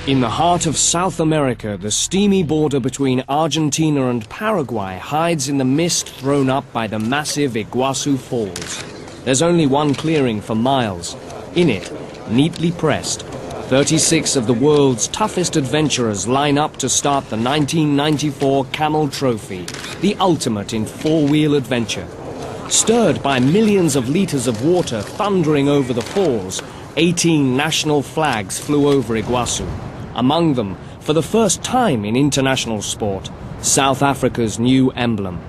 In the heart of South America, the steamy border between Argentina and Paraguay hides in the mist thrown up by the massive Iguaçu Falls. There's only one clearing for miles. In it, neatly pressed, 36 of the world's toughest adventurers line up to start the 1994 Camel Trophy, the ultimate in four-wheel adventure. Stirred by millions of litres of water thundering over the falls, 18 national flags flew over Iguaçu. Among them, for the first time in international sport, South Africa's new emblem.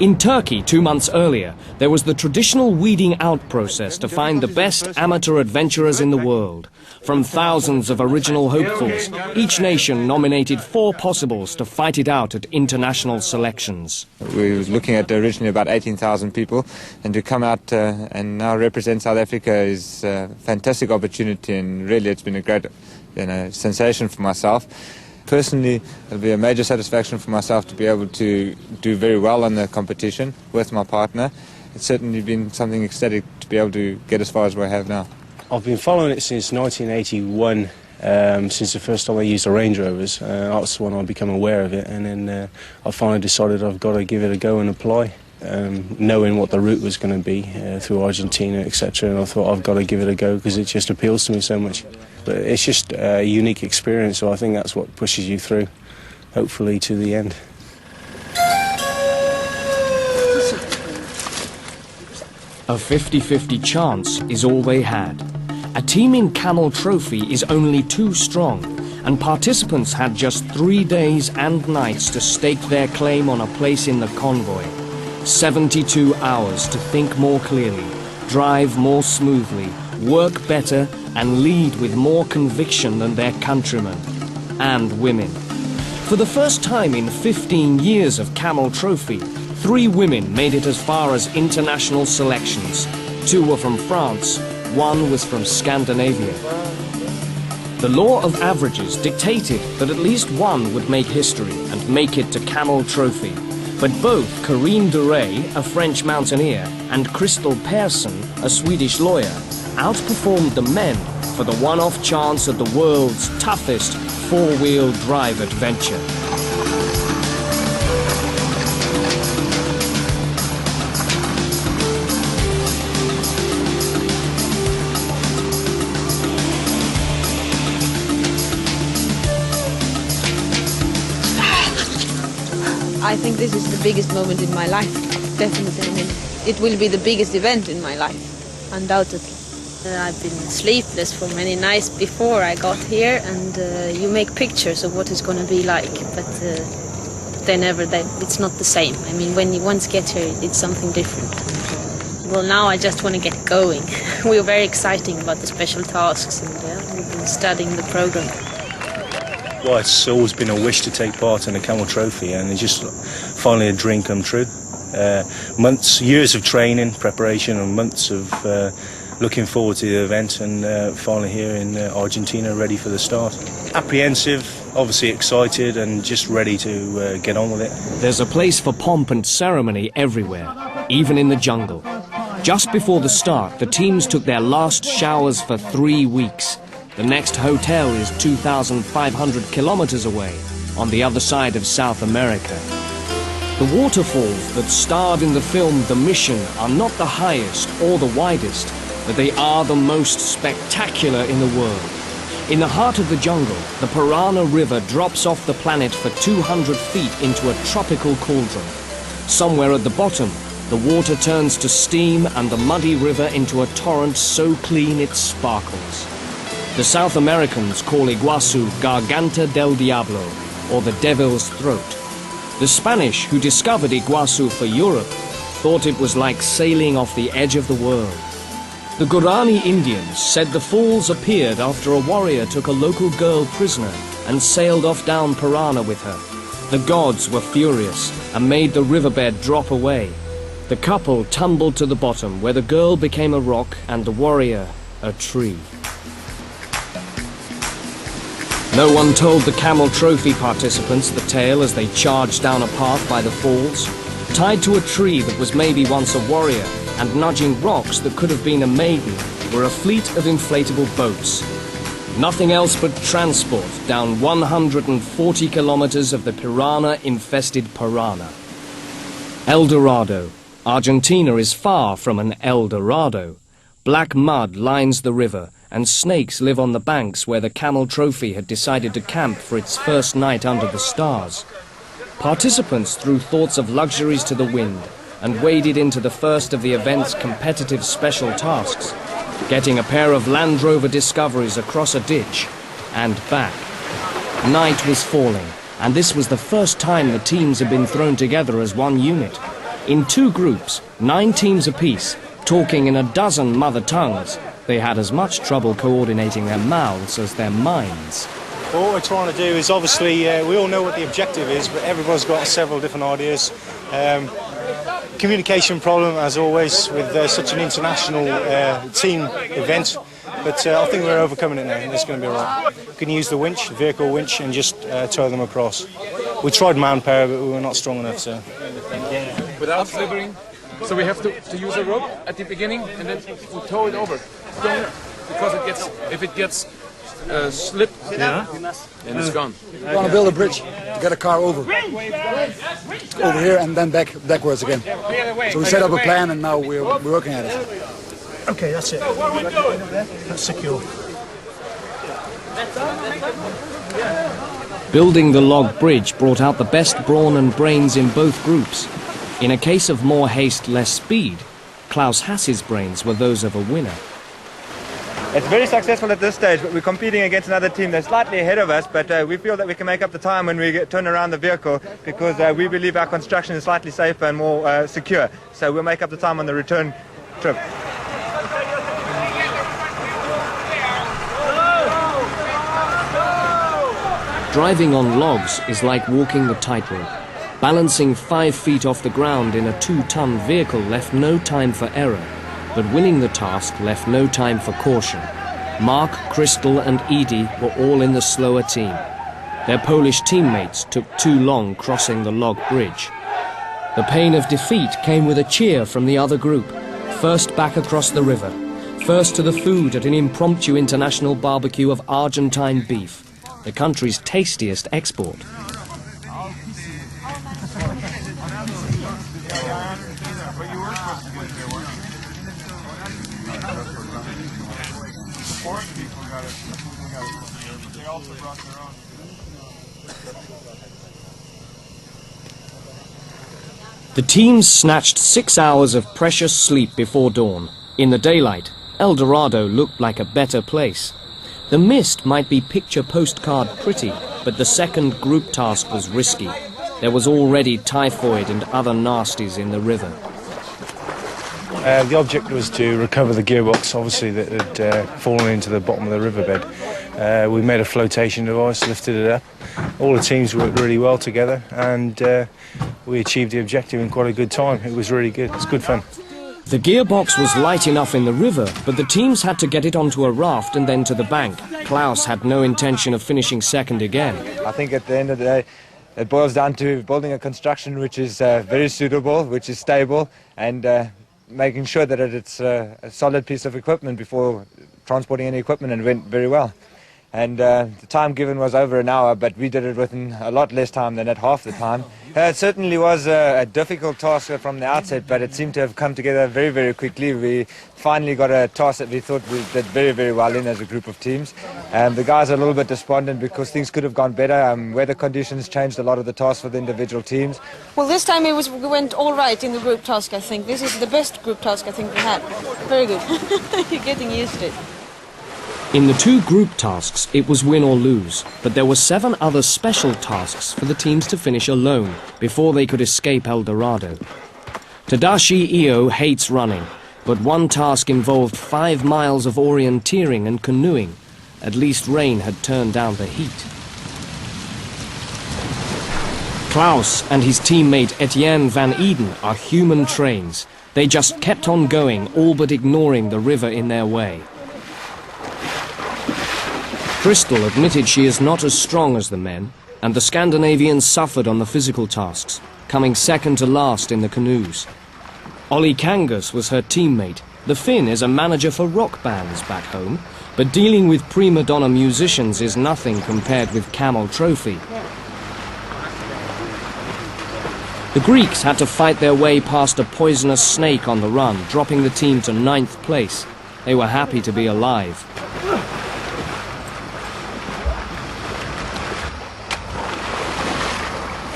In Turkey 2 months earlier, there was the traditional weeding out process to find the best amateur adventurers in the world. From thousands of original hopefuls, each nation nominated 4 possibles to fight it out at international selections. We were looking at originally about 18,000 people, and to come out and now represent South Africa is a fantastic opportunity, and really it's been a great sensation for myself. Personally, it'll be a major satisfaction for myself to be able to do very well in the competition with my partner. It's certainly been something ecstatic to be able to get as far as we have now. I've been following it since 1981, since the first time I used the Range Rovers. That's when I became aware of it, and then I finally decided I've got to give it a go and apply. Knowing what the route was going to be through Argentina, etc., and I thought I've got to give it a go because it just appeals to me so much. But it's just a unique experience, so I think that's what pushes you through, hopefully to the end. A 50-50 chance is all they had. A team in Camel Trophy is only too strong, and participants had just 3 days and nights to stake their claim on a place in the convoy. 72 hours to think more clearly, drive more smoothly, work better, and lead with more conviction than their countrymen and women. For the first time in 15 years of Camel Trophy, 3 women made it as far as international selections. 2 were from France, 1 was from Scandinavia. The law of averages dictated that at least 1 would make history and make it to Camel Trophy. But both Corinne Duray, a French mountaineer, and Crystal Persson, a Swedish lawyer, outperformed the men for the one-off chance at the world's toughest four-wheel drive adventure. I think this is the biggest moment in my life, definitely. I mean, it will be the biggest event in my life, undoubtedly. I've been sleepless for many nights before I got here, and you make pictures of what it's going to be like, but it's not the same. I mean, when you once get here, it's something different. Well, now I just want to get going. We're very exciting about the special tasks, and we've been studying the program. Well, it's always been a wish to take part in the Camel Trophy, and it's just finally a dream come true. Years of training, preparation, and months of looking forward to the event, and finally here in Argentina, ready for the start. Apprehensive, obviously excited, and just ready to get on with it. There's a place for pomp and ceremony everywhere, even in the jungle. Just before the start, the teams took their last showers for 3 weeks. The next hotel is 2,500 kilometers away, on the other side of South America. The waterfalls that starred in the film The Mission are not the highest or the widest, but they are the most spectacular in the world. In the heart of the jungle, the Parana River drops off the planet for 200 feet into a tropical cauldron. Somewhere at the bottom, the water turns to steam and the muddy river into a torrent so clean it sparkles. The South Americans call Iguaçu Garganta del Diablo, or the Devil's Throat. The Spanish, who discovered Iguaçu for Europe, thought it was like sailing off the edge of the world. The Guarani Indians said the falls appeared after a warrior took a local girl prisoner and sailed off down Parana with her. The gods were furious and made the riverbed drop away. The couple tumbled to the bottom, where the girl became a rock and the warrior a tree. No one told the Camel Trophy participants the tale as they charged down a path by the falls. Tied to a tree that was maybe once a warrior, and nudging rocks that could have been a maiden, were a fleet of inflatable boats. Nothing else but transport down 140 kilometers of the piranha-infested Parana. El Dorado. Argentina is far from an El Dorado. Black mud lines the river, and snakes live on the banks where the Camel Trophy had decided to camp for its first night under the stars. Participants threw thoughts of luxuries to the wind and waded into the first of the event's competitive special tasks, getting a pair of Land Rover Discoveries across a ditch and back. Night was falling, and this was the first time the teams had been thrown together as one unit. In 2 groups, 9 teams apiece, talking in a dozen mother tongues, they had as much trouble coordinating their mouths as their minds. Well, what we're trying to do is obviously, we all know what the objective is, but everybody's got several different ideas. Communication problem, as always, with such an international team event. But I think we're overcoming it now, and it's going to be all right. We can use the winch, the vehicle winch, and just tow them across. We tried manpower, but we were not strong enough, so... Without slivering, so we have to use a rope at the beginning and then to tow it over. Because if it gets slipped, then it's gone. We want to build a bridge to get a car over here and then backwards again. So we set up a plan and now we're working at it. Okay, that's it. That's secure. Building the log bridge brought out the best brawn and brains in both groups. In a case of more haste, less speed, Klaus Hass's brains were those of a winner. It's very successful at this stage, but we're competing against another team that's slightly ahead of us, but we feel that we can make up the time when we turn around the vehicle because we believe our construction is slightly safer and more secure. So we'll make up the time on the return trip. Driving on logs is like walking the tightrope. Balancing 5 feet off the ground in a 2-ton vehicle left no time for error, but winning the task left no time for caution. Mark, Crystal and Edie were all in the slower team. Their Polish teammates took too long crossing the log bridge. The pain of defeat came with a cheer from the other group. First back across the river. First to the food at an impromptu international barbecue of Argentine beef, the country's tastiest export. The teams snatched 6 hours of precious sleep before dawn. In the daylight, El Dorado looked like a better place. The mist might be picture postcard pretty, but the second group task was risky. There was already typhoid and other nasties in the river. The object was to recover the gearbox, obviously, that had fallen into the bottom of the riverbed. We made a flotation device, lifted it up. All the teams worked really well together, and we achieved the objective in quite a good time. It was really good. It's good fun. The gearbox was light enough in the river, but the teams had to get it onto a raft and then to the bank. Klaus had no intention of finishing second again. I think at the end of the day, it boils down to building a construction which is very suitable, which is stable, and making sure that it's a solid piece of equipment before transporting any equipment, and it went very well. And the time given was over an hour, but we did it within a lot less time than at half the time. It certainly was a difficult task from the outset, but it seemed to have come together very, very quickly. We finally got a task that we thought we did very, very well in as a group of teams. The guys are a little bit despondent because things could have gone better. Weather conditions changed a lot of the tasks for the individual teams. Well, this time we went all right in the group task, I think. This is the best group task I think we had. Very good. You're getting used to it. In the 2 group tasks, it was win or lose, but there were 7 other special tasks for the teams to finish alone before they could escape El Dorado. Tadashi Io hates running, but one task involved 5 miles of orienteering and canoeing. At least rain had turned down the heat. Klaus and his teammate Etienne van Eden are human trains. They just kept on going, all but ignoring the river in their way. Crystal admitted she is not as strong as the men, and the Scandinavians suffered on the physical tasks, coming second to last in the canoes. Ollie Kangas was her teammate. The Finn is a manager for rock bands back home, But dealing with prima donna musicians is nothing compared with Camel Trophy. The Greeks had to fight their way past a poisonous snake on the run, dropping the team to 9th place. They were happy to be alive.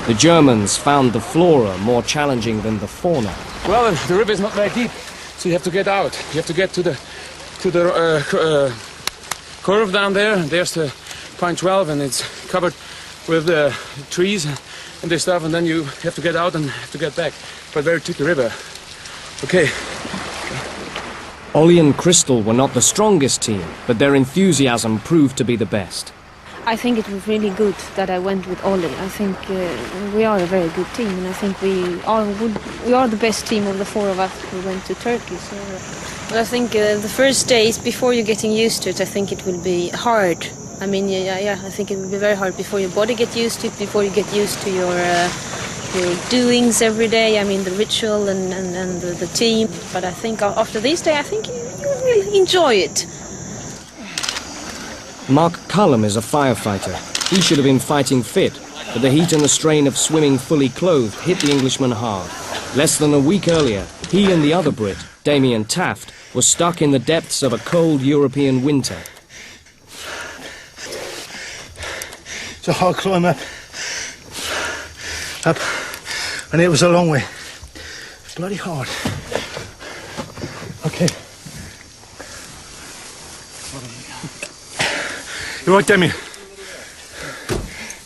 The Germans found the flora more challenging than the fauna. Well, the river is not very deep, so you have to get out. You have to get to the curve down there. There's the point 12, and it's covered with trees and this stuff, and then you have to get out and have to get back. But very tricky river. Okay. Ollie and Crystal were not the strongest team, but their enthusiasm proved to be the best. I think it was really good that I went with Ollie. I think we are a very good team, and I think we are the best team of the four of us who went to Turkey. So, but I think the first days, before you're getting used to it, I think it will be hard. I mean, I think it will be very hard before your body gets used to it, before you get used to your doings every day. I mean, the ritual and the team. But I think after this day, I think you will enjoy it. Mark Cullum is a firefighter. He should have been fighting fit, but the heat and the strain of swimming fully clothed hit the Englishman hard. Less than a week earlier, he and the other Brit, Damien Taft, were stuck in the depths of a cold European winter. It's a hard climb up, and it was a long way. It's bloody hard. Okay. You right, Damien?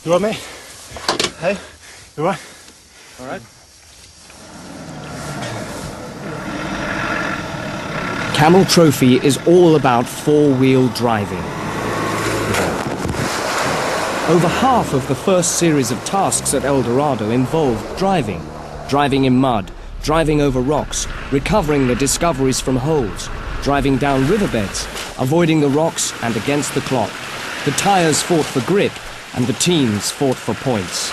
You right, mate? Hey? You right? All right. Camel Trophy is all about four-wheel driving. Over half of the first series of tasks at El Dorado involved driving. Driving in mud, driving over rocks, recovering the discoveries from holes, driving down riverbeds, avoiding the rocks and against the clock. The tyres fought for grip, and the teams fought for points.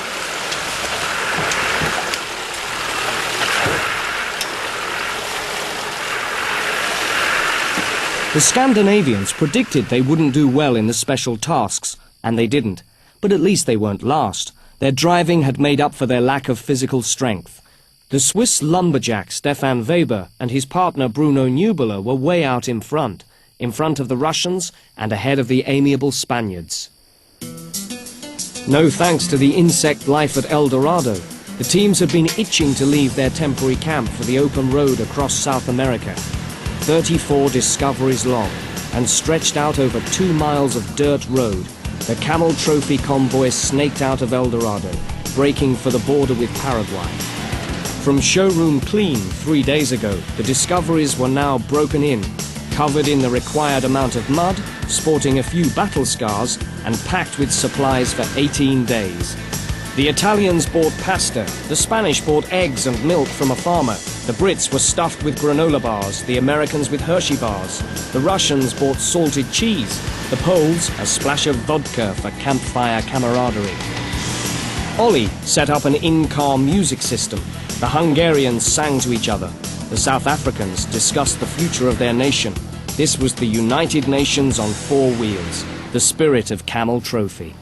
The Scandinavians predicted they wouldn't do well in the special tasks, and they didn't. But at least they weren't last. Their driving had made up for their lack of physical strength. The Swiss lumberjack Stefan Weber and his partner Bruno Nubler were way out in front of the Russians and ahead of the amiable Spaniards. No thanks to the insect life at El Dorado, the teams had been itching to leave their temporary camp for the open road across South America. 34 discoveries long and stretched out over 2 miles of dirt road, the Camel Trophy convoy snaked out of El Dorado, braking for the border with Paraguay. From showroom clean 3 days ago, the discoveries were now broken in, covered in the required amount of mud, sporting a few battle scars, and packed with supplies for 18 days. The Italians bought pasta, the Spanish bought eggs and milk from a farmer, the Brits were stuffed with granola bars, the Americans with Hershey bars, the Russians bought salted cheese, the Poles a splash of vodka for campfire camaraderie. Ollie set up an in-car music system. The Hungarians sang to each other. The South Africans discussed the future of their nation. This was the United Nations on 4 wheels, the spirit of Camel Trophy.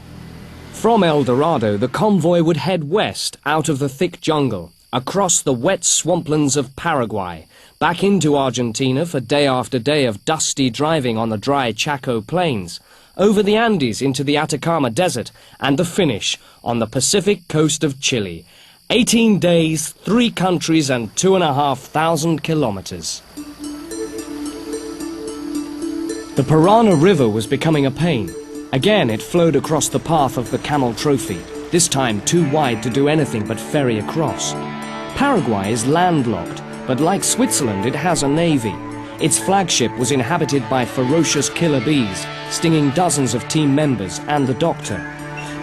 From El Dorado, the convoy would head west out of the thick jungle, across the wet swamplands of Paraguay, back into Argentina for day after day of dusty driving on the dry Chaco plains, over the Andes into the Atacama Desert, and the finish on the Pacific coast of Chile. 18 days, 3 countries and 2,500 kilometers. The Parana River was becoming a pain. Again, it flowed across the path of the Camel Trophy, this time too wide to do anything but ferry across. Paraguay is landlocked, but like Switzerland, it has a navy. Its flagship was inhabited by ferocious killer bees, stinging dozens of team members and the doctor.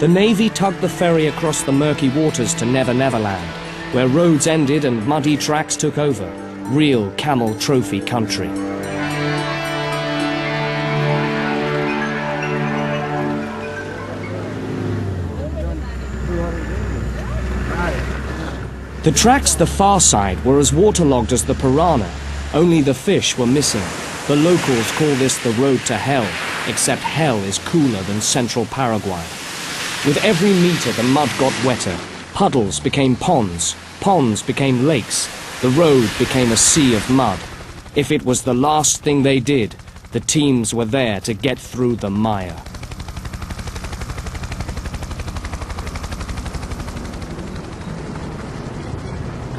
The navy tugged the ferry across the murky waters to Never Never Land, where roads ended and muddy tracks took over. Real Camel Trophy country. The tracks the far side were as waterlogged as the Parana, only the fish were missing. The locals call this the road to hell, except hell is cooler than central Paraguay. With every metre the mud got wetter. Puddles became ponds, ponds became lakes. The road became a sea of mud. If it was the last thing they did, the teams were there to get through the mire.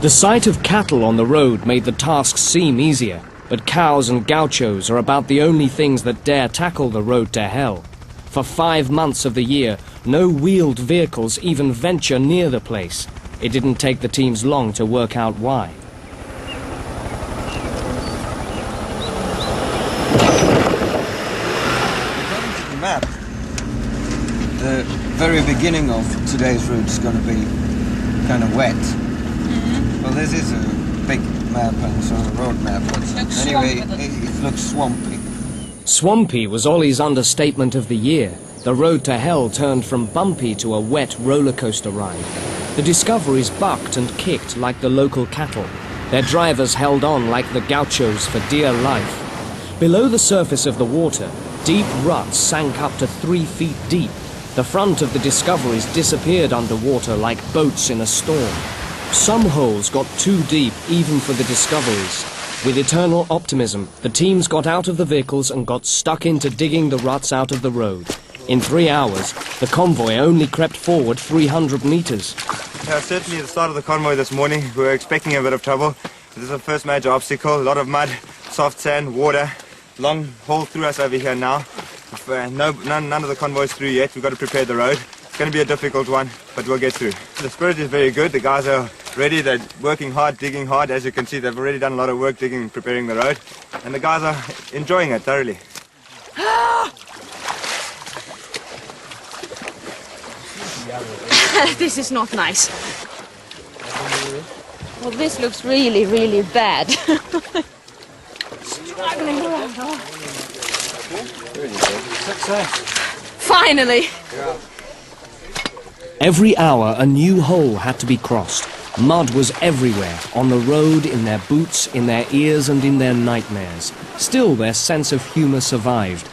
The sight of cattle on the road made the task seem easier, but cows and gauchos are about the only things that dare tackle the road to hell. For 5 months of the year, no wheeled vehicles even venture near the place. It didn't take the teams long to work out why. According to the map, the very beginning of today's route is going to be kind of wet. Well, this is a big map and sort of road map, but anyway, it looks swampy. Swampy was Ollie's understatement of the year. The road to hell turned from bumpy to a wet roller coaster ride. The Discoveries bucked and kicked like the local cattle. Their drivers held on like the gauchos for dear life. Below the surface of the water, deep ruts sank up to 3 feet deep. The front of the Discoveries disappeared underwater like boats in a storm. Some holes got too deep even for the Discoveries. With eternal optimism, the teams got out of the vehicles and got stuck into digging the ruts out of the road. In 3 hours, the convoy only crept forward 300 meters. Yeah, certainly at the start of the convoy this morning, we were expecting a bit of trouble. This is the first major obstacle, a lot of mud, soft sand, water, long haul through us over here now. None of the convoys through yet. We've got to prepare the road. It's going to be a difficult one, but we'll get through. The spirit is very good. The guys are ready. They're working hard, digging hard. As you can see, they've already done a lot of work digging, preparing the road. And the guys are enjoying it thoroughly. This is not nice. Well, this looks really, really bad. Struggling around. Oh. Finally! Every hour, a new hole had to be crossed. Mud was everywhere, on the road, in their boots, in their ears and in their nightmares. Still, their sense of humour survived.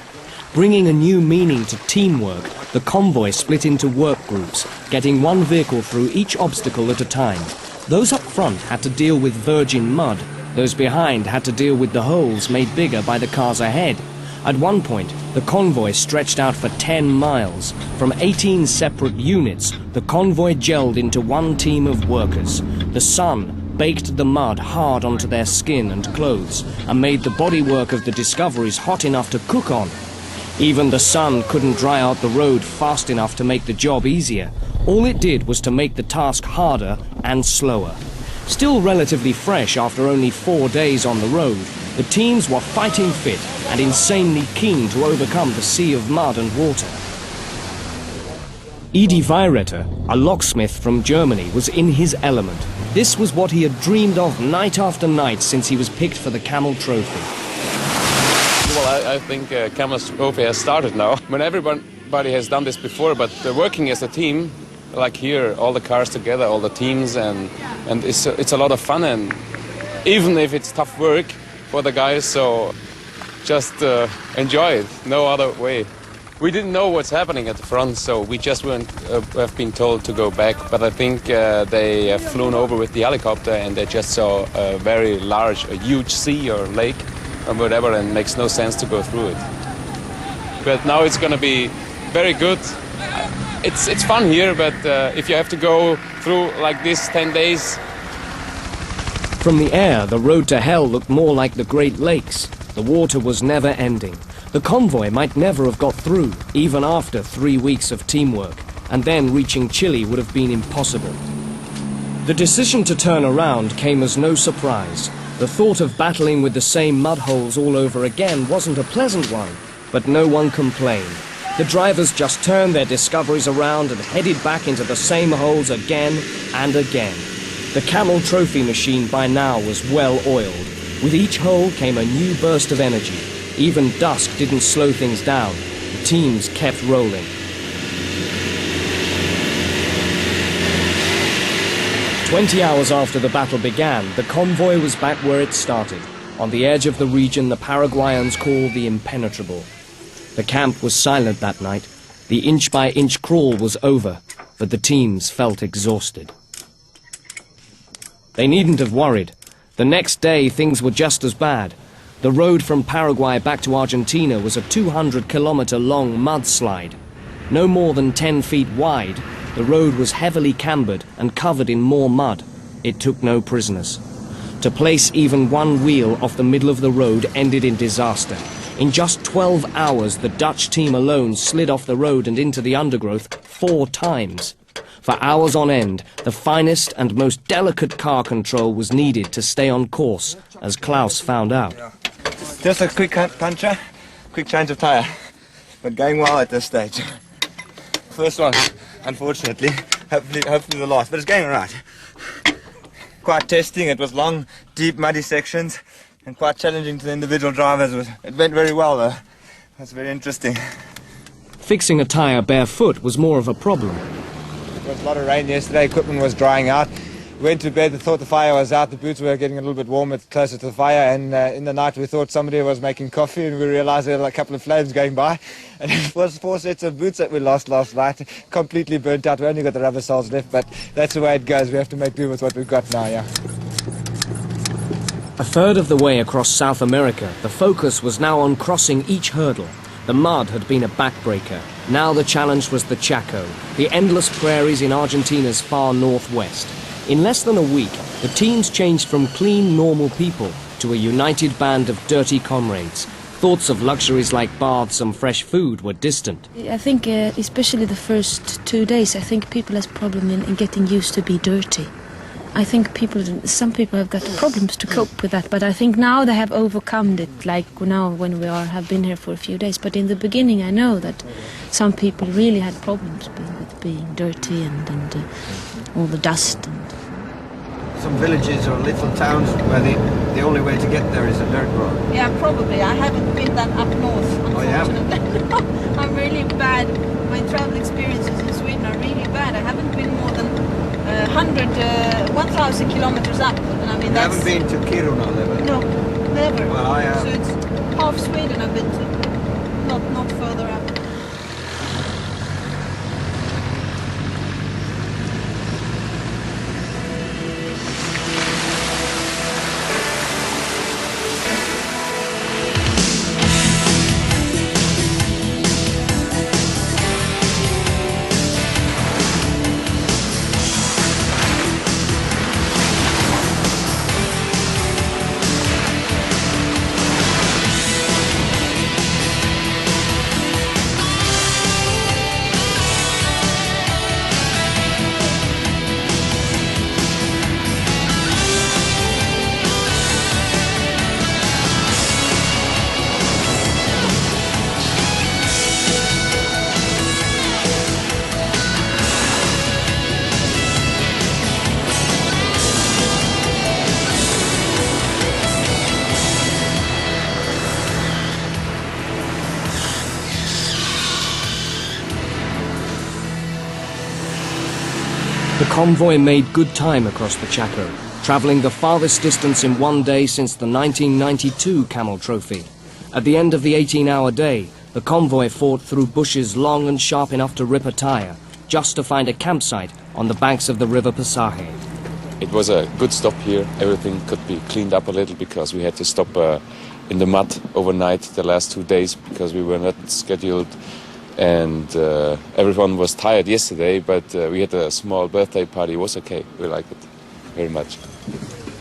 Bringing a new meaning to teamwork, the convoy split into work groups, getting one vehicle through each obstacle at a time. Those up front had to deal with virgin mud. Those behind had to deal with the holes made bigger by the cars ahead. At one point, the convoy stretched out for 10 miles. From 18 separate units, the convoy gelled into one team of workers. The sun baked the mud hard onto their skin and clothes and made the bodywork of the Discoveries hot enough to cook on. Even the sun couldn't dry out the road fast enough to make the job easier. All it did was to make the task harder and slower. Still relatively fresh after only 4 days on the road, the teams were fighting fit and insanely keen to overcome the sea of mud and water. Edi Veiretter, a locksmith from Germany, was in his element. This was what he had dreamed of night after night since he was picked for the Camel Trophy. Well, I think Camel Trophy has started now. When everybody has done this before, but working as a team, like here, all the cars together, all the teams, and it's a lot of fun, and even if it's tough work for the guys, so just enjoy it, no other way. We didn't know what's happening at the front, so we just have been told to go back, but I think they have flown over with the helicopter and they just saw a very large, a huge sea or lake or whatever, and it makes no sense to go through it. But now it's going to be very good. It's fun here, but if you have to go through like this 10 days. From the air, the road to hell looked more like the Great Lakes. The water was never ending. The convoy might never have got through, even after 3 weeks of teamwork, and then reaching Chile would have been impossible. The decision to turn around came as no surprise. The thought of battling with the same mud holes all over again wasn't a pleasant one, but no one complained. The drivers just turned their Discoveries around and headed back into the same holes again and again. The Camel Trophy machine by now was well oiled. With each hole came a new burst of energy. Even dusk didn't slow things down. The teams kept rolling. 20 hours after the battle began, the convoy was back where it started, On the edge of the region the Paraguayans call the impenetrable. The camp was silent that night. The inch-by-inch crawl was over, but the teams felt exhausted. They needn't have worried. The next day things were just as bad. The road from Paraguay back to Argentina was a 200-kilometer-long mudslide. No more than 10 feet wide, the road was heavily cambered and covered in more mud. It took no prisoners. To place even one wheel off the middle of the road ended in disaster. In just 12 hours, the Dutch team alone slid off the road and into the undergrowth 4 times. For hours on end, the finest and most delicate car control was needed to stay on course, as Klaus found out. Just a quick puncture, quick change of tyre, but going well at this stage. First one, unfortunately, hopefully the last, but it's going all right. Quite testing, it was long, deep, muddy sections, and quite challenging to the individual drivers. It went very well though. That's very interesting. Fixing a tyre barefoot was more of a problem. There was a lot of rain yesterday, equipment was drying out. We went to bed, thought the fire was out, the boots were getting a little bit warmer, closer to the fire, and in the night we thought somebody was making coffee, and we realized there were a couple of flames going by, and it was 4 sets of boots that we lost last night, completely burnt out. We only got the rubber soles left, but that's the way it goes. We have to make do with what we've got now, yeah. A third of the way across South America, the focus was now on crossing each hurdle. The mud had been a backbreaker. Now the challenge was the Chaco, the endless prairies in Argentina's far northwest. In less than a week, the teams changed from clean, normal people to a united band of dirty comrades. Thoughts of luxuries like baths and fresh food were distant. I think, especially the first 2 days, I think people has problem in getting used to be dirty. I think some people have got problems to cope with that, but I think now they have overcome it, like now when we have been here for a few days. But in the beginning I know that some people really had problems with being dirty and all the dust. And some villages or little towns where the only way to get there is a dirt road. Yeah, probably. I haven't been that up north, unfortunately. Oh, yeah? I'm really bad. My travel experiences in Sweden are really bad. I haven't been more than 1,000 kilometers up. And I mean, you haven't been to Kiruna, never? No, never. Well, I have. So it's half Sweden I've been to, not further up. The convoy made good time across the Chaco, travelling the farthest distance in one day since the 1992 Camel Trophy. At the end of the 18-hour day, the convoy fought through bushes long and sharp enough to rip a tyre, just to find a campsite on the banks of the river Pasaje. It was a good stop here. Everything could be cleaned up a little because we had to stop in the mud overnight the last 2 days because we were not scheduled. And everyone was tired yesterday, but we had a small birthday party. It was okay. We liked it very much.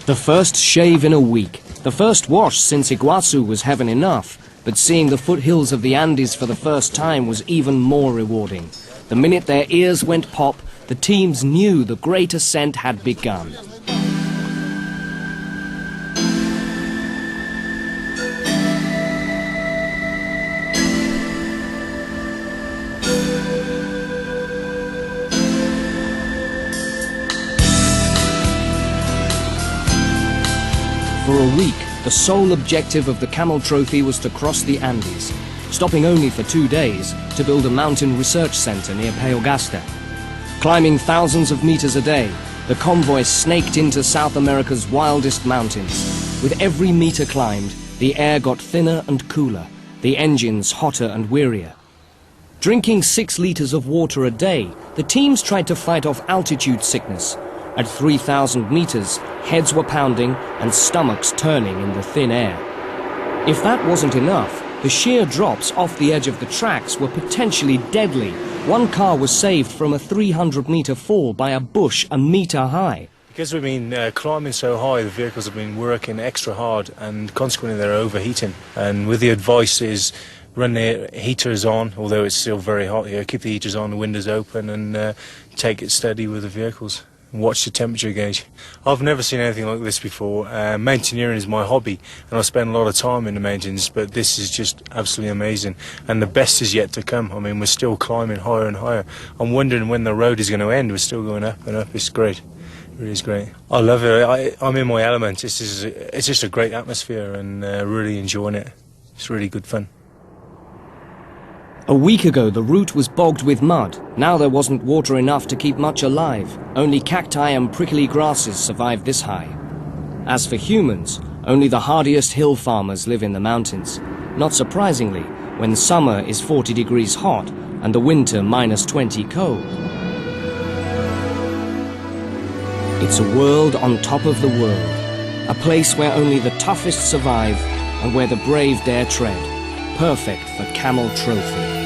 The first shave in a week. The first wash since Iguaçu was heaven enough, but seeing the foothills of the Andes for the first time was even more rewarding. The minute their ears went pop, the teams knew the great ascent had begun. For a week, the sole objective of the Camel Trophy was to cross the Andes, stopping only for 2 days to build a mountain research center near Payogasta. Climbing thousands of meters a day, the convoy snaked into South America's wildest mountains. With every metre climbed, the air got thinner and cooler, the engines hotter and wearier. Drinking 6 litres of water a day, the teams tried to fight off altitude sickness. At 3,000 metres, heads were pounding and stomachs turning in the thin air. If that wasn't enough, the sheer drops off the edge of the tracks were potentially deadly. One car was saved from a 300-metre fall by a bush a metre high. Because we've been climbing so high, the vehicles have been working extra hard and consequently they're overheating. And with the advice is run the heaters on, although it's still very hot here, keep the heaters on, the windows open and take it steady with the vehicles. Watch the temperature gauge. I've never seen anything like this before. Mountaineering is my hobby and I spend a lot of time in the mountains, but this is just absolutely amazing and the best is yet to come. I mean, we're still climbing higher and higher. I'm wondering when the road is going to end. We're still going up and up. It's great. It really is great. I love it. I'm in my element. It's just a great atmosphere and really enjoying it. It's really good fun. A week ago, the route was bogged with mud. Now there wasn't water enough to keep much alive. Only cacti and prickly grasses survived this high. As for humans, only the hardiest hill farmers live in the mountains. Not surprisingly, when summer is 40 degrees hot and the winter -20 cold. It's a world on top of the world. A place where only the toughest survive and where the brave dare tread. Perfect for Camel Trophy.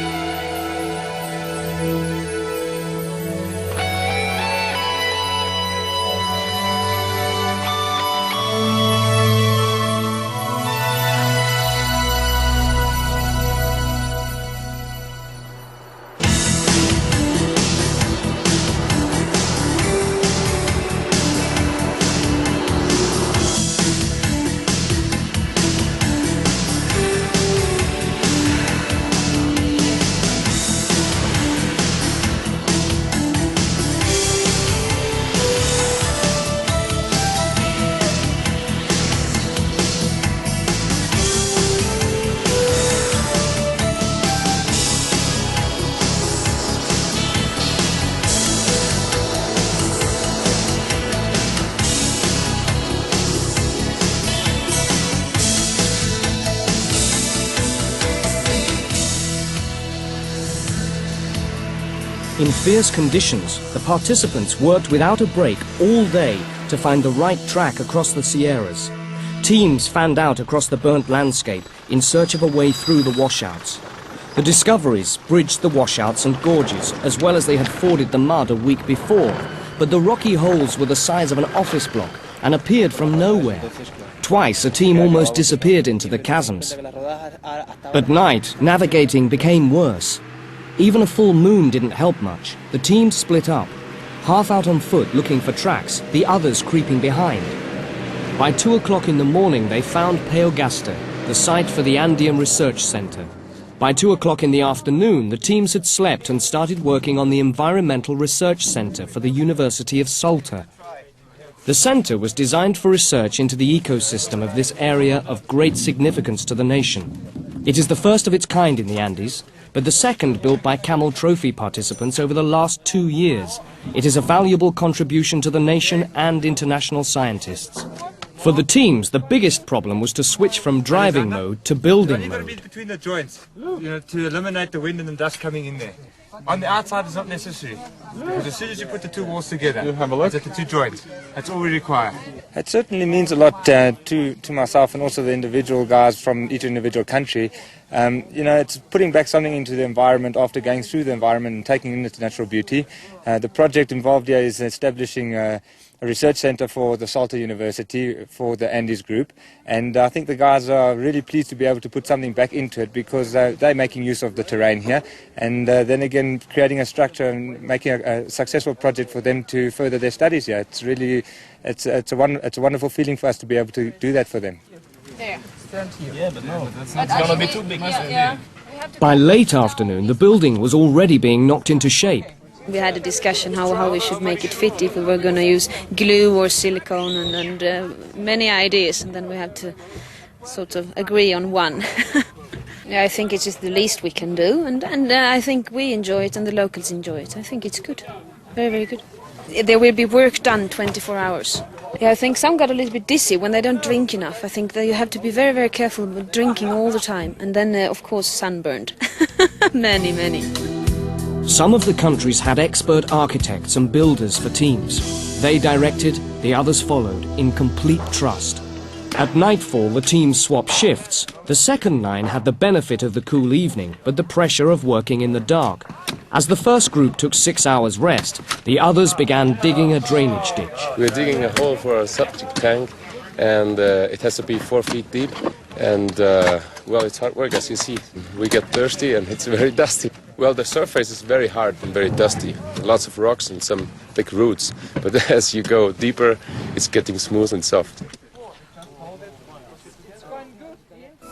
In fierce conditions, the participants worked without a break all day to find the right track across the Sierras. Teams fanned out across the burnt landscape in search of a way through the washouts. The Discoveries bridged the washouts and gorges, as well as they had forded the mud a week before, but the rocky holes were the size of an office block and appeared from nowhere. Twice a team almost disappeared into the chasms. At night, navigating became worse. Even a full moon didn't help much. The team split up, half out on foot looking for tracks, the others creeping behind. By 2 o'clock in the morning they found Peogasta, the site for the Andean Research Center. By 2 o'clock in the afternoon, the teams had slept and started working on the Environmental Research Center for the University of Salta. The center was designed for research into the ecosystem of this area of great significance to the nation. It is the first of its kind in the Andes, but the second built by Camel Trophy participants over the last 2 years. It is a valuable contribution to the nation and international scientists. For the teams, the biggest problem was to switch from driving mode to building mode. Between the joints, to eliminate the wind and the dust coming in there. On the outside is not necessary, because as soon as you put the two walls together, it's at the two joints. That's all we require. It certainly means a lot to myself and also the individual guys from each individual country. It's putting back something into the environment after going through the environment and taking in its natural beauty. The project involved here is establishing a research center for the Salta University for the Andes group, and I think the guys are really pleased to be able to put something back into it because they're making use of the terrain here, and then again creating a structure and making a successful project for them to further their studies here. It's really it's a wonderful feeling for us to be able to do that for them. Yeah, but no, that's not going to be too big. By late afternoon, the building was already being knocked into shape. We had a discussion how we should make it fit, if we were going to use glue or silicone and many ideas, and then we had to sort of agree on one. Yeah, I think it's just the least we can do, and I think we enjoy it and the locals enjoy it. I think it's good, very, very good. There will be work done 24 hours. Yeah, I think some got a little bit dizzy when they don't drink enough. I think that you have to be very, very careful with drinking all the time. And then, of course, sunburned. Many. Some of the countries had expert architects and builders for teams. They directed, the others followed, in complete trust. At nightfall, the teams swapped shifts. The second line had the benefit of the cool evening, but the pressure of working in the dark. As the first group took 6 hours rest, the others began digging a drainage ditch. We're digging a hole for a septic tank, and it has to be 4 feet deep. And, well, it's hard work, as you see. We get thirsty and it's very dusty. Well, the surface is very hard and very dusty. Lots of rocks and some thick roots. But as you go deeper, it's getting smooth and soft.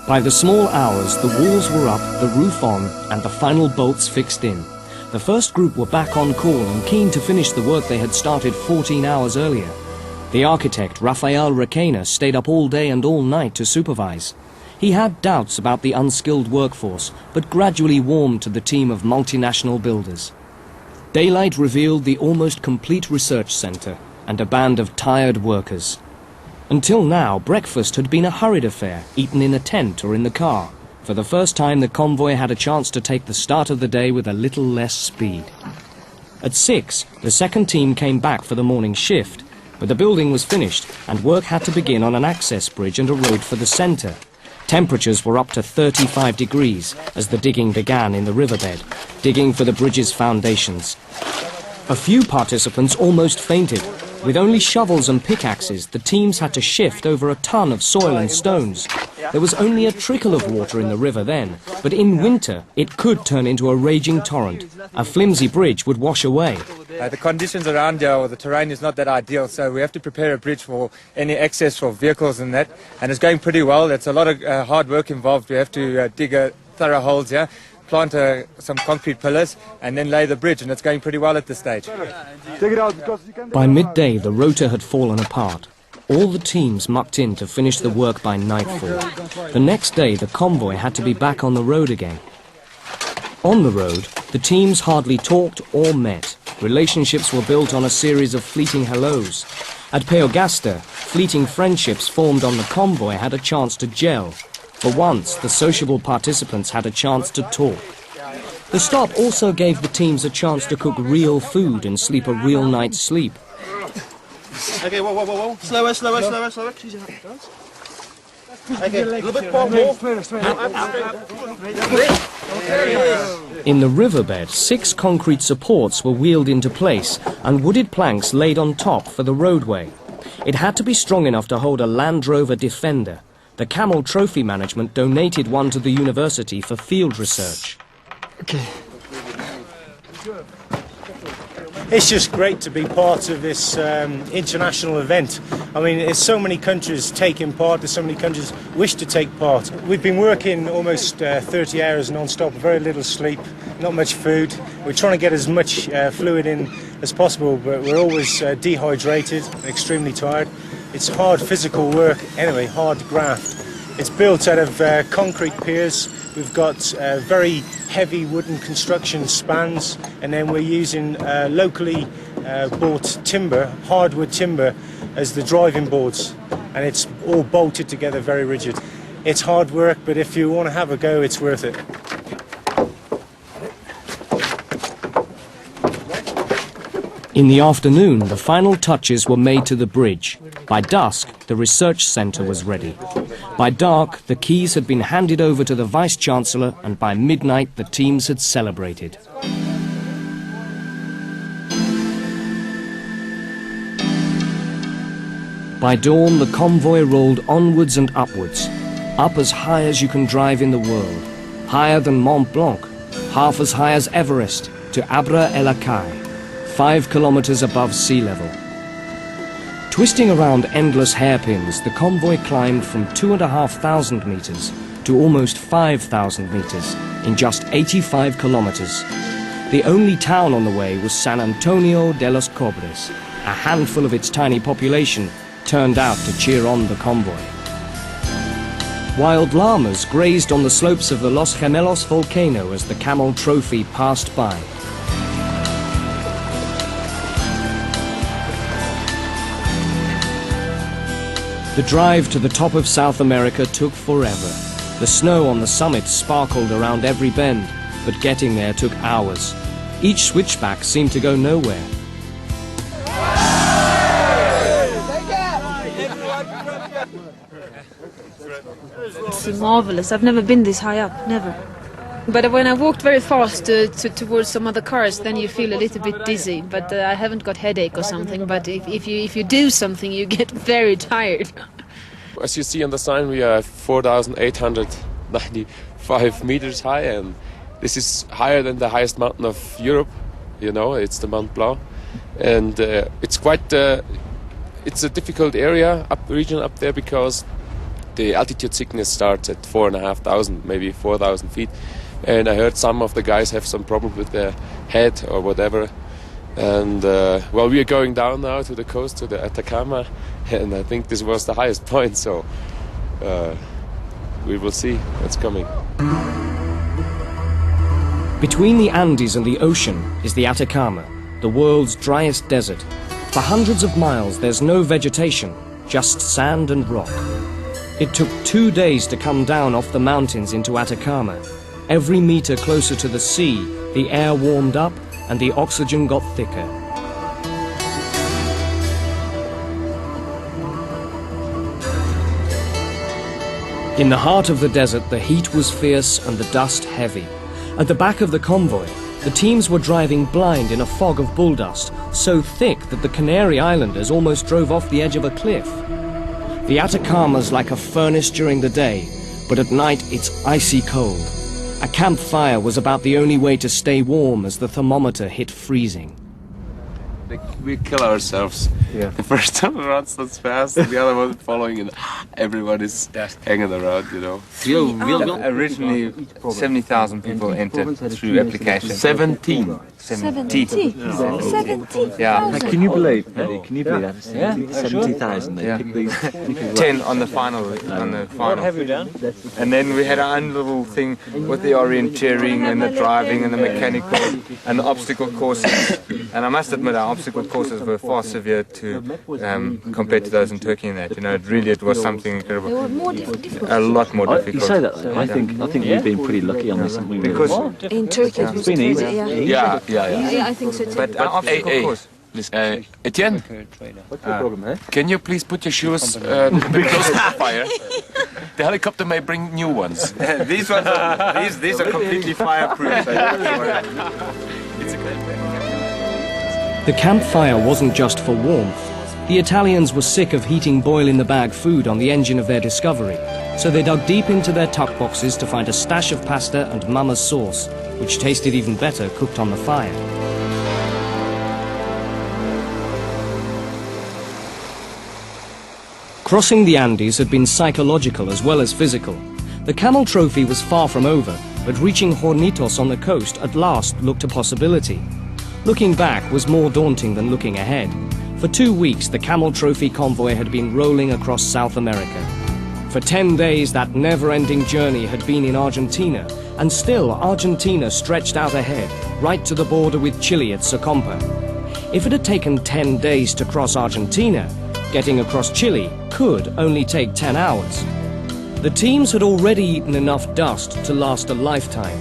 By the small hours, the walls were up, the roof on, and the final bolts fixed in. The first group were back on call and keen to finish the work they had started 14 hours earlier. The architect, Rafael Requena, stayed up all day and all night to supervise. He had doubts about the unskilled workforce, but gradually warmed to the team of multinational builders. Daylight revealed the almost complete research center and a band of tired workers. Until now, breakfast had been a hurried affair, eaten in a tent or in the car. For the first time, the convoy had a chance to take the start of the day with a little less speed. At 6, the second team came back for the morning shift, but the building was finished and work had to begin on an access bridge and a road for the center. Temperatures were up to 35 degrees as the digging began in the riverbed, digging for the bridge's foundations. A few participants almost fainted. With only shovels and pickaxes, the teams had to shift over a ton of soil and stones. There was only a trickle of water in the river then, but in winter it could turn into a raging torrent. A flimsy bridge would wash away. The conditions around here, or the terrain, is not that ideal, so we have to prepare a bridge for any access for vehicles and that, and it's going pretty well. There's a lot of hard work involved. We have to dig thorough holes here, plant some concrete pillars, and then lay the bridge, and it's going pretty well at this stage. By midday, the rotor had fallen apart. All the teams mucked in to finish the work by nightfall. The next day, the convoy had to be back on the road again. On the road, the teams hardly talked or met. Relationships were built on a series of fleeting hellos. At Peogasta, fleeting friendships formed on the convoy had a chance to gel. For once, the sociable participants had a chance to talk. The stop also gave the teams a chance to cook real food and sleep a real night's sleep. Okay, whoa. Slower. Okay, a little bit more. In the riverbed, 6 concrete supports were wheeled into place and wooded planks laid on top for the roadway. It had to be strong enough to hold a Land Rover Defender. The Camel Trophy management donated one to the university for field research. Okay. It's just great to be part of this international event. I mean, there's so many countries taking part, there's so many countries wish to take part. We've been working almost 30 hours non-stop, very little sleep, not much food. We're trying to get as much fluid in as possible, but we're always dehydrated, extremely tired. It's hard physical work, anyway, hard graft. It's built out of concrete piers. We've got very heavy wooden construction spans, and then we're using locally bought timber, hardwood timber, as the driving boards, and it's all bolted together very rigid. It's hard work, but if you want to have a go, it's worth it. In the afternoon, the final touches were made to the bridge. By dusk, the research centre was ready. By dark, the keys had been handed over to the Vice-Chancellor, and by midnight, the teams had celebrated. By dawn, the convoy rolled onwards and upwards, up as high as you can drive in the world, higher than Mont Blanc, half as high as Everest, to Abra El Akai, 5 kilometers above sea level. Twisting around endless hairpins, the convoy climbed from 2,500 meters to almost 5,000 meters in just 85 kilometers. The only town on the way was San Antonio de los Cobres. A handful of its tiny population turned out to cheer on the convoy. Wild llamas grazed on the slopes of the Los Gemelos volcano as the Camel Trophy passed by. The drive to the top of South America took forever. The snow on the summit sparkled around every bend, but getting there took hours. Each switchback seemed to go nowhere. It's marvelous. I've never been this high up, never. But when I walked very fast towards some other cars, then you feel a little bit dizzy. But I haven't got headache or something. But if you do something, you get very tired. As you see on the sign, we are 4,895 meters high, and this is higher than the highest mountain of Europe. You know, it's the Mont Blanc, and it's quite. It's a difficult region up there because the altitude sickness starts at 4,500, maybe 4,000 feet. And I heard some of the guys have some problem with their head or whatever. And well, we are going down now to the coast, to the Atacama, and I think this was the highest point, so we will see what's coming. Between the Andes and the ocean is the Atacama, the world's driest desert. For hundreds of miles there's no vegetation, just sand and rock. It took 2 days to come down off the mountains into Atacama. Every meter closer to the sea, the air warmed up and the oxygen got thicker. In the heart of the desert, the heat was fierce and the dust heavy. At the back of the convoy, the teams were driving blind in a fog of bull dust, so thick that the Canary Islanders almost drove off the edge of a cliff. The Atacama's like a furnace during the day, but at night it's icy cold. A campfire was about the only way to stay warm as the thermometer hit freezing. We kill ourselves. Yeah. The first time runs so fast, and the other one following, and everyone is hanging around, you know. Originally, 70,000 people entered through application. 17. 70. No. 70. Yeah. Can you believe, Paddy? Can you believe that? 70,000. Yeah. 10 on the final. What have we done? And then we had our own little thing with the orienteering and the driving and the mechanical and the obstacle courses. And I must admit, our obstacle courses were far severe compared to those in Turkey and that. You know, it was something incredible. They were more difficult. A lot more difficult. You say that though. I think we've been pretty lucky on this, haven't we? Because in Turkey it was been easy. Yeah, I think so too. But our obstacle course. Etienne, what's your problem, eh? can you please put your shoes a bit close to the fire? The helicopter may bring new ones. These ones are completely fireproof. The campfire wasn't just for warmth. The Italians were sick of heating boil-in-the-bag food on the engine of their Discovery, so they dug deep into their tuck boxes to find a stash of pasta and Mama's sauce, which tasted even better cooked on the fire. Crossing the Andes had been psychological as well as physical. The Camel Trophy was far from over, but reaching Hornitos on the coast at last looked a possibility. Looking back was more daunting than looking ahead. For 2 weeks, the Camel Trophy convoy had been rolling across South America. For 10 days, that never-ending journey had been in Argentina, and still Argentina stretched out ahead, right to the border with Chile at Socompa. If it had taken 10 days to cross Argentina, getting across Chile could only take 10 hours. The teams had already eaten enough dust to last a lifetime.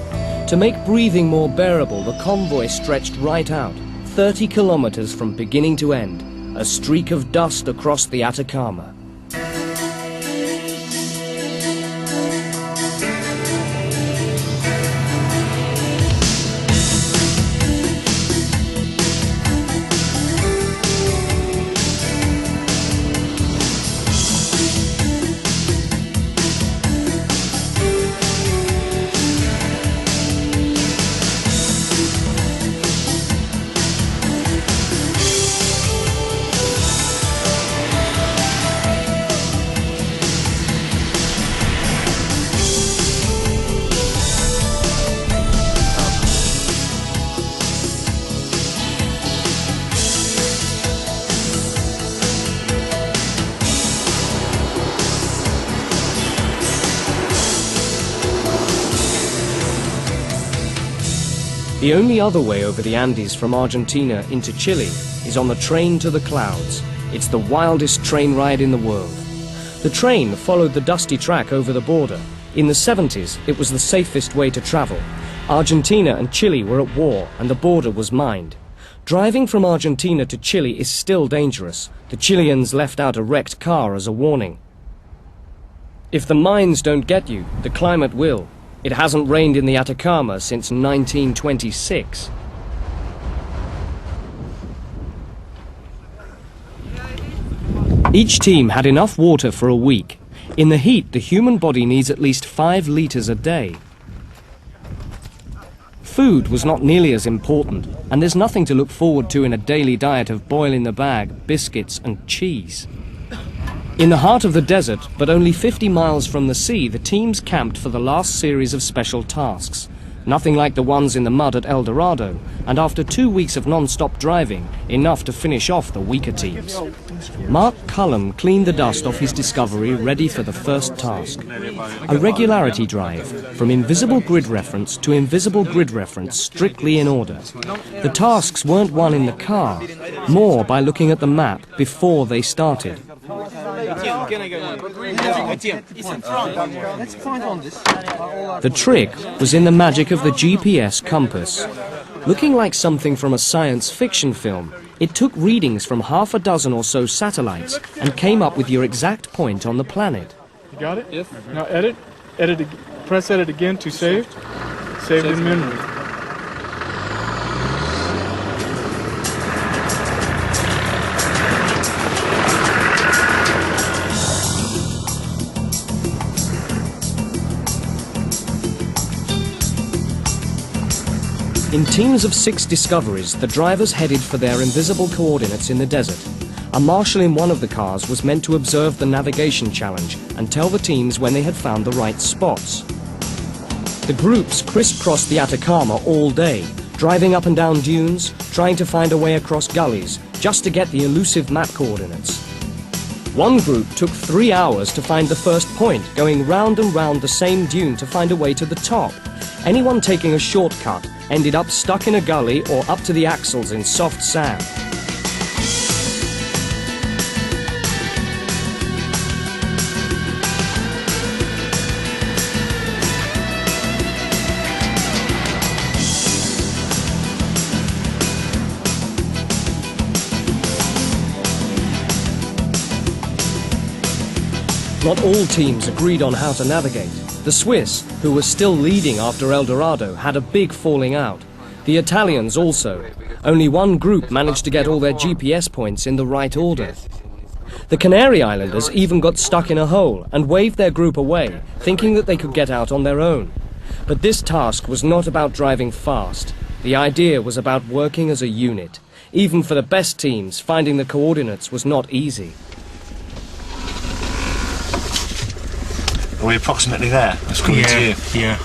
To make breathing more bearable, the convoy stretched right out, 30 kilometers from beginning to end, a streak of dust across the Atacama. The only other way over the Andes from Argentina into Chile is on the train to the clouds. It's the wildest train ride in the world. The train followed the dusty track over the border. In the 70s, it was the safest way to travel. Argentina and Chile were at war, and the border was mined. Driving from Argentina to Chile is still dangerous. The Chileans left out a wrecked car as a warning. If the mines don't get you, the climate will. It hasn't rained in the Atacama since 1926. Each team had enough water for a week. In the heat, the human body needs at least 5 liters a day. Food was not nearly as important, and there's nothing to look forward to in a daily diet of boil-in-the-bag, biscuits and cheese. In the heart of the desert, but only 50 miles from the sea, the teams camped for the last series of special tasks. Nothing like the ones in the mud at El Dorado, and after 2 weeks of non-stop driving, enough to finish off the weaker teams. Mark Cullum cleaned the dust off his Discovery, ready for the first task. A regularity drive, from invisible grid reference to invisible grid reference, strictly in order. The tasks weren't won in the car, more by looking at the map before they started. The trick was in the magic of the GPS compass. Looking like something from a science fiction film, it took readings from half a dozen or so satellites and came up with your exact point on the planet. You got it? Yes. Now edit. Press edit again to save. Save in memory. In teams of 6 discoveries, the drivers headed for their invisible coordinates in the desert. A marshal in one of the cars was meant to observe the navigation challenge and tell the teams when they had found the right spots. The groups crisscrossed the Atacama all day, driving up and down dunes, trying to find a way across gullies, just to get the elusive map coordinates. One group took 3 hours to find the first point, going round and round the same dune to find a way to the top. Anyone taking a shortcut ended up stuck in a gully or up to the axles in soft sand. Not all teams agreed on how to navigate. The Swiss, who were still leading after El Dorado, had a big falling out. The Italians also. Only one group managed to get all their GPS points in the right order. The Canary Islanders even got stuck in a hole and waved their group away, thinking that they could get out on their own. But this task was not about driving fast. The idea was about working as a unit. Even for the best teams, finding the coordinates was not easy. Are we approximately there? That's coming to you. Yeah.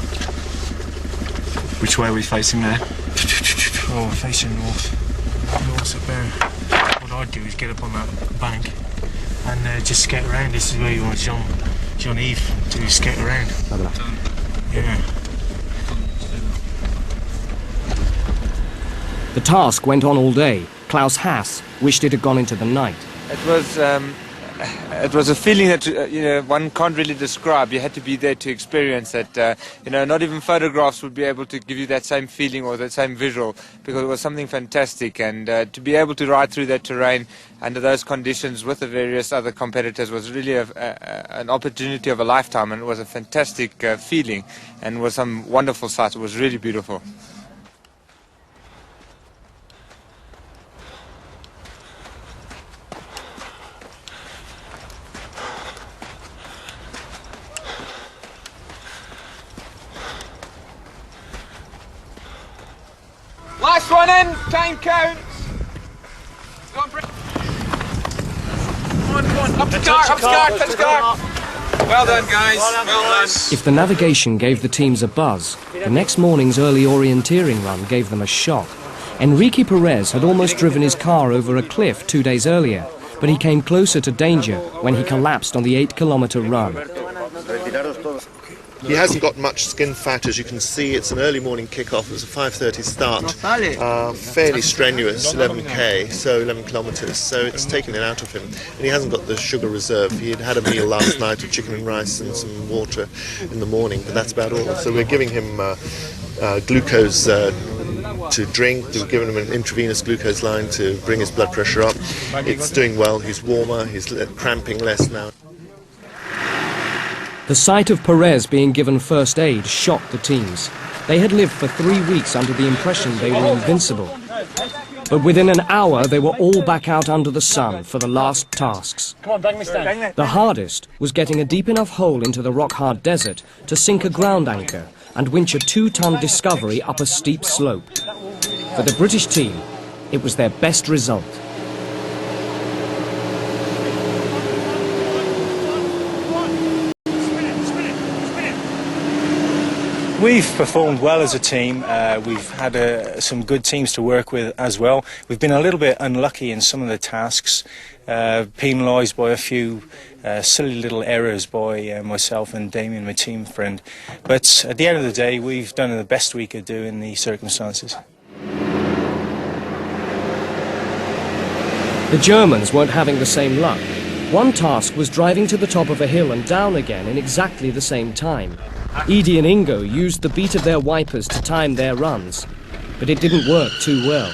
Which way are we facing now? Oh, we're facing north. North of there. What I'd do is get up on that bank and just skate around. This is where you want John Eve to skate around. Yeah. The task went on all day. Klaus Haas wished it had gone into the night. It was a feeling that one can't really describe. You had to be there to experience that. Not even photographs would be able to give you that same feeling or that same visual, because it was something fantastic. And to be able to ride through that terrain under those conditions with the various other competitors was really an opportunity of a lifetime, and it was a fantastic feeling, and was some wonderful sights. It was really beautiful. Last one in, time counts. Go on, come on, up the car. Well done, guys, well done. If the navigation gave the teams a buzz, the next morning's early orienteering run gave them a shock. Enrique Perez had almost driven his car over a cliff 2 days earlier, but he came closer to danger when he collapsed on the 8-kilometer run. He hasn't got much skin fat, as you can see. It's an early morning kick-off. It was a 5:30 start. Fairly strenuous, 11k, so 11 kilometres. So it's taken it out of him. And he hasn't got the sugar reserve. He had a meal last night of chicken and rice and some water in the morning, but that's about all. So we're giving him glucose to drink. We've given him an intravenous glucose line to bring his blood pressure up. It's doing well. He's warmer. He's cramping less now. The sight of Perez being given first aid shocked the teams. They had lived for 3 weeks under the impression they were invincible. But within an hour, they were all back out under the sun for the last tasks. Come on, bang me stand. The hardest was getting a deep enough hole into the rock-hard desert to sink a ground anchor and winch a 2-ton Discovery up a steep slope. For the British team, it was their best result. We've performed well as a team. We've had some good teams to work with as well. We've been a little bit unlucky in some of the tasks, penalised by a few silly little errors by myself and Damien, my team friend. But at the end of the day, we've done the best we could do in the circumstances. The Germans weren't having the same luck. One task was driving to the top of a hill and down again in exactly the same time. Edie and Ingo used the beat of their wipers to time their runs, but it didn't work too well.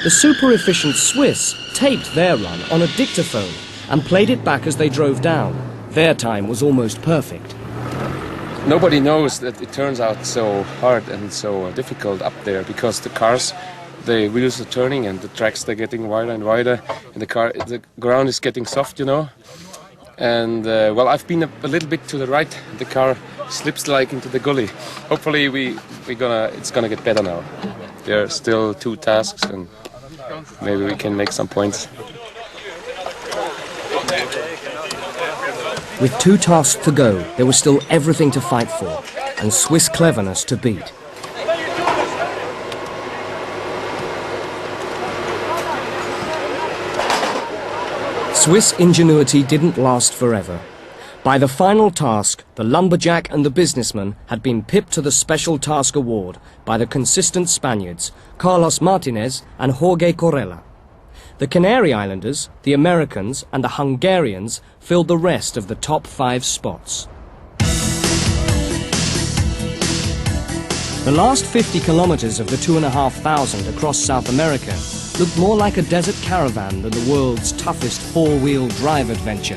The super-efficient Swiss taped their run on a dictaphone and played it back as they drove down. Their time was almost perfect. Nobody knows that it turns out so hard and so difficult up there, because the cars, the wheels are turning and the tracks, they're getting wider and wider, and the ground is getting soft, you know. And well, I've been a little bit to the right. The car slips like into the gully. Hopefully it's gonna get better now. There are still 2 tasks, and maybe we can make some points. With 2 tasks to go, there was still everything to fight for, and Swiss cleverness to beat. Swiss ingenuity didn't last forever. By the final task, the lumberjack and the businessman had been pipped to the Special Task Award by the consistent Spaniards, Carlos Martinez and Jorge Corella. The Canary Islanders, the Americans and the Hungarians filled the rest of the top 5 spots. The last 50 kilometers of the 2,500 across South America looked more like a desert caravan than the world's toughest 4-wheel drive adventure.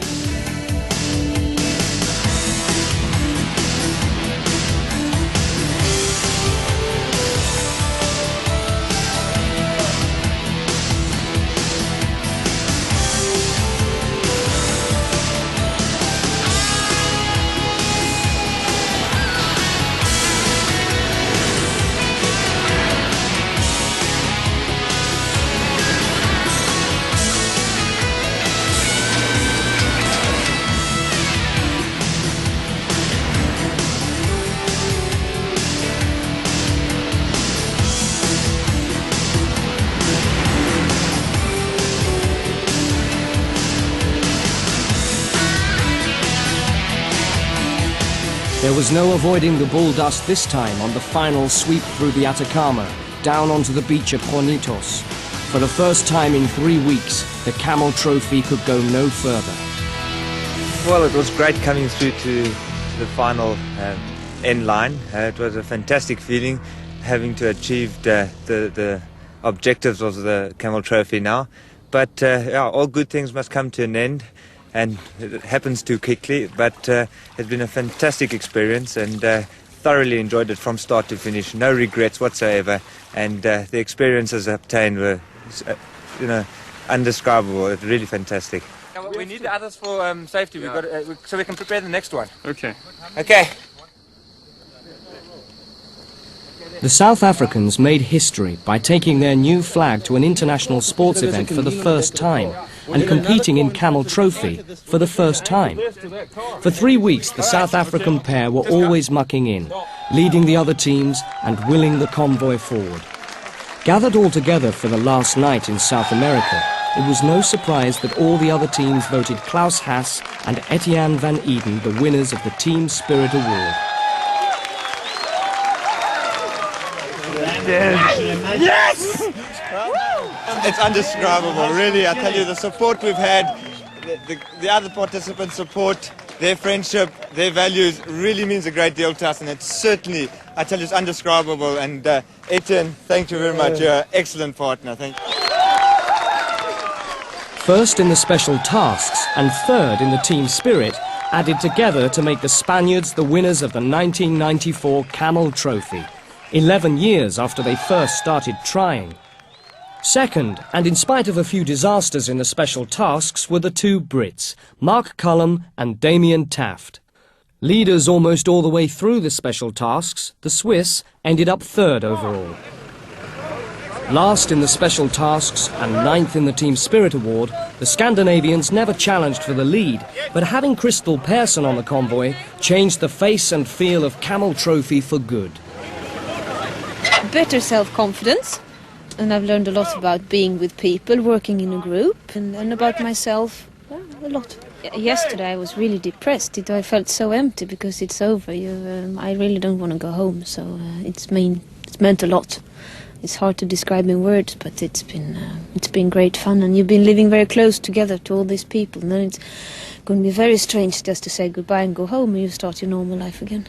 There was no avoiding the bull dust this time on the final sweep through the Atacama, down onto the beach at Hornitos. For the first time in 3 weeks, the Camel Trophy could go no further. Well, it was great coming through to the final end line. It was a fantastic feeling having to achieve the objectives of the Camel Trophy now. But yeah, all good things must come to an end. And it happens too quickly, but it's been a fantastic experience, and thoroughly enjoyed it from start to finish. No regrets whatsoever, and the experiences obtained were, undescribable. It's really fantastic. We need the others for safety. We've got so we can prepare the next one. Okay. Okay. The South Africans made history by taking their new flag to an international sports event for the first time and competing in Camel Trophy for the first time. For 3 weeks, the South African pair were always mucking in, leading the other teams and willing the convoy forward. Gathered all together for the last night in South America, it was no surprise that all the other teams voted Klaus Haas and Etienne van Eden the winners of the Team Spirit Award. Yes! It's undescribable, really. I tell you, the support we've had, the other participants' support, their friendship, their values really means a great deal to us, and it's certainly, I tell you, it's undescribable. And Etienne, thank you very much. You're an excellent partner. Thank you. First in the special tasks and third in the team spirit, added together to make the Spaniards the winners of the 1994 Camel Trophy, 11 years after they first started trying. Second, and in spite of a few disasters in the special tasks, were the two Brits, Mark Cullum and Damien Taft. Leaders almost all the way through the special tasks, the Swiss ended up third overall. Last in the special tasks and ninth in the Team Spirit Award, the Scandinavians never challenged for the lead, but having Crystal Persson on the convoy changed the face and feel of Camel Trophy for good. Better self-confidence. And I've learned a lot about being with people, working in a group, and about myself, a lot. Yesterday I was really depressed. I felt so empty because it's over. I really don't want to go home, so it's meant a lot. It's hard to describe in words, but it's been great fun, and you've been living very close together to all these people, and then it's going to be very strange just to say goodbye and go home and you start your normal life again.